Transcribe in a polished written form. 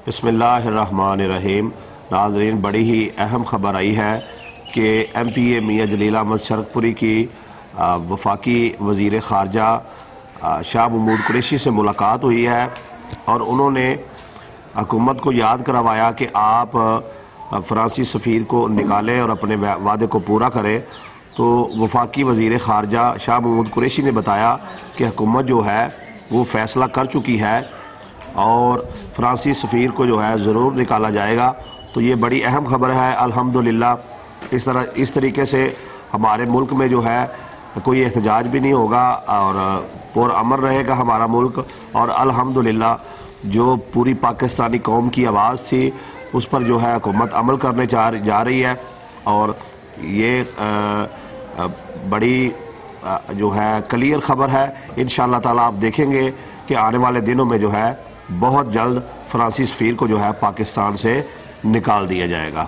बिस्मिल्लाहिर्रहमानिर्रहीम। नाज़रीन, बड़ी ही अहम खबर आई है कि MPA मियाँ जलील अहमद शरकपुरी की वफाकी वज़ीर ख़ारजा शाह महमूद कुरैशी से मुलाकात हुई है और उन्होंने हुकूमत को याद करवाया कि आप फ्रांसी सफीर को निकालें और अपने वादे को पूरा करें। तो वफाकी वज़ीर ख़ारजा शाह महमूद कुरैशी ने बताया कि हुकूमत जो है वो फ़ैसला कर चुकी है और फ्रांसी सफ़ीर को जो है ज़रूर निकाला जाएगा। तो ये बड़ी अहम खबर है अल्हम्दुलिल्लाह। इस तरीके से हमारे मुल्क में जो है कोई एहतजाज भी नहीं होगा और पुरअमन रहेगा हमारा मुल्क। और अल्हम्दुलिल्लाह जो पूरी पाकिस्तानी कौम की आवाज़ थी उस पर जो है हुकूमत अमल करने जा रही है और ये बड़ी जो है क्लियर ख़बर है। इंशाअल्लाह ताला आप देखेंगे कि आने वाले दिनों में जो है बहुत जल्द फ्रांसी सफ़ीर को जो है पाकिस्तान से निकाल दिया जाएगा।